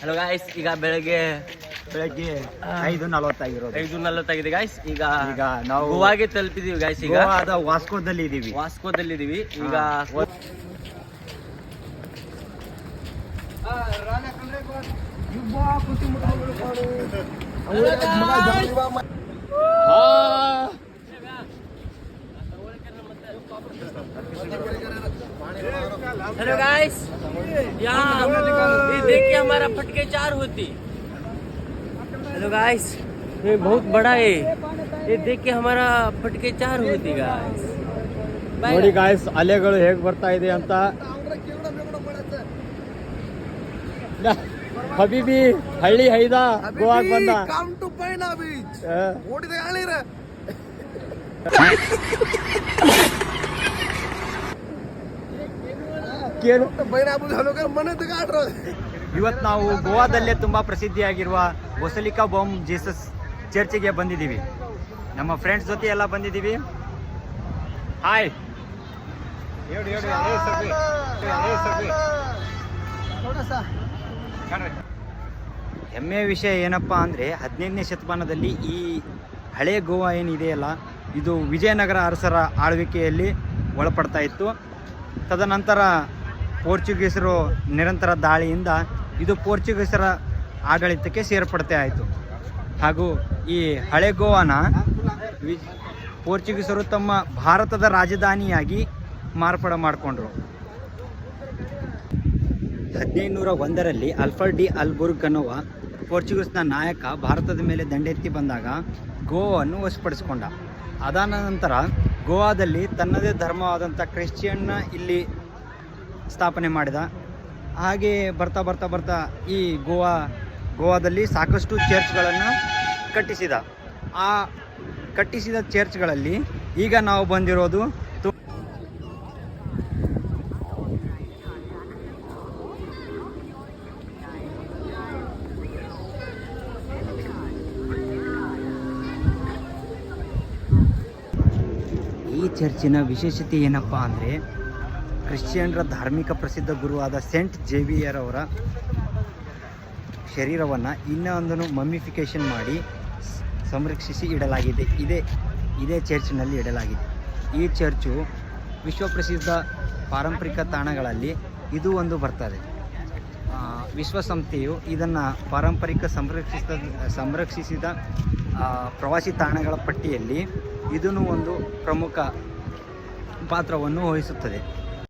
Hello guys, ಈಗ ಬೆಳಗ್ಗೆ 5:40 ಆಗಿರೋದು. 5:40 ಆಗಿದೆ ಗಾಯ್ಸ್. ಈಗ ನಾವು ಗೋವಾಗೆ ತಲುಪಿದೀವಿ ಗಾಯ್ಸ್. ಈಗ ವಾಸ್ಕೋದಲ್ಲಿ ಇದೀವಿ ಈಗ. हेलो गाइस, यहाँ ये देखिए हमारा फटके 4 होती। हेलो गाइस, ये बहुत बड़ा है, ये देखिए हमारा फटके 4 होती गाइस. ನೋಡಿ ಗಾಯ್ಸ್, ಅಲೆಗಳು ಹೇಗೆ ಬರ್ತಾ ಇದೆ ಅಂತ. ಹಬೀಬಿ ಹಳ್ಳಿ ಹೈದ ಗೋವಾಗೆ ಬಂದ. ಕಮ್ ಟು ಪೈನಾ ಬೀಚ್ ಓಡಿದ ಹೇಳಿರ. ಇವತ್ತು ನಾವು ಗೋವಾದಲ್ಲೇ ತುಂಬಾ ಪ್ರಸಿದ್ಧಿಯಾಗಿರುವ ಬೊಸಲಿಕಾ ಬಾಮ್ ಜೀಸಸ್ ಚರ್ಚಿಗೆ ಬಂದಿದ್ದೀವಿ. ನಮ್ಮ ಫ್ರೆಂಡ್ಸ್ ಜೊತೆ ಎಲ್ಲ ಬಂದಿದ್ದೀವಿ. ಹಾಯ್. ಹೆಮ್ಮೆಯ ವಿಷಯ ಏನಪ್ಪಾ ಅಂದರೆ 15ನೇ ಶತಮಾನದಲ್ಲಿ ಈ ಹಳೆ ಗೋವಾ ಏನಿದೆಯಲ್ಲ, ಇದು ವಿಜಯನಗರ ಅರಸರ ಆಳ್ವಿಕೆಯಲ್ಲಿ ಒಳಪಡ್ತಾ ಇತ್ತು. ತದನಂತರ ಪೋರ್ಚುಗೀಸರು ನಿರಂತರ ದಾಳಿಯಿಂದ ಇದು ಪೋರ್ಚುಗೀಸರ ಆಡಳಿತಕ್ಕೆ ಸೇರ್ಪಡೆ ಆಯಿತು. ಹಾಗೂ ಈ ಹಳೆ ಗೋವಾನ ಪೋರ್ಚುಗೀಸರು ತಮ್ಮ ಭಾರತದ ರಾಜಧಾನಿಯಾಗಿ ಮಾರ್ಪಾಡು ಮಾಡಿಕೊಂಡ್ರು. 1501ರಲ್ಲಿ ಆಲ್ಫರ್ಡ್ ಡಿ ಅಲ್ಬುರ್ಗ್ ಅನ್ನುವ ಪೋರ್ಚುಗೀಸ್ನ ನಾಯಕ ಭಾರತದ ಮೇಲೆ ದಂಡೆತ್ತಿ ಬಂದಾಗ ಗೋವಾವನ್ನು ವಶಪಡಿಸಿಕೊಂಡ. ಅದಾದ ನಂತರ ಗೋವಾದಲ್ಲಿ ತನ್ನದೇ ಧರ್ಮವಾದಂಥ ಕ್ರಿಶ್ಚಿಯನ್ನ ಇಲ್ಲಿ ಸ್ಥಾಪನೆ ಮಾಡಿದ. ಹಾಗೆ ಬರ್ತಾ ಬರ್ತಾ ಬರ್ತಾ ಈ ಗೋವಾದಲ್ಲಿ ಸಾಕಷ್ಟು ಚರ್ಚ್ಗಳನ್ನು ಕಟ್ಟಿಸಿದ. ಆ ಕಟ್ಟಿಸಿದ ಚರ್ಚ್ಗಳಲ್ಲಿ ಈಗ ನಾವು ಬಂದಿರೋದು ಈ ಚರ್ಚಿನ ವಿಶೇಷತೆ ಏನಪ್ಪ ಅಂದರೆ, ಕ್ರಿಶ್ಚಿಯನ್ರ ಧಾರ್ಮಿಕ ಪ್ರಸಿದ್ಧ ಗುರುವಾದ ಸೆಂಟ್ ಜೇವಿಯರ್ ಅವರ ಶರೀರವನ್ನು ಇನ್ನೊಂದನ್ನು ಮಮ್ಮಿಫಿಕೇಷನ್ ಮಾಡಿ ಸಂರಕ್ಷಿಸಿ ಇಡಲಾಗಿದೆ. ಇದೇ ಚರ್ಚ್ನಲ್ಲಿ ಇಡಲಾಗಿದೆ. ಈ ಚರ್ಚು ವಿಶ್ವಪ್ರಸಿದ್ಧ ಪಾರಂಪರಿಕ ತಾಣಗಳಲ್ಲಿ ಇದು ಒಂದು ಬರ್ತದೆ. ವಿಶ್ವಸಂಸ್ಥೆಯು ಇದನ್ನು ಪಾರಂಪರಿಕ ಸಂರಕ್ಷಿಸಿದ ಪ್ರವಾಸಿ ತಾಣಗಳ ಪಟ್ಟಿಯಲ್ಲಿ ಇದನ್ನು ಒಂದು ಪ್ರಮುಖ ಪಾತ್ರವನ್ನು ವಹಿಸುತ್ತದೆ.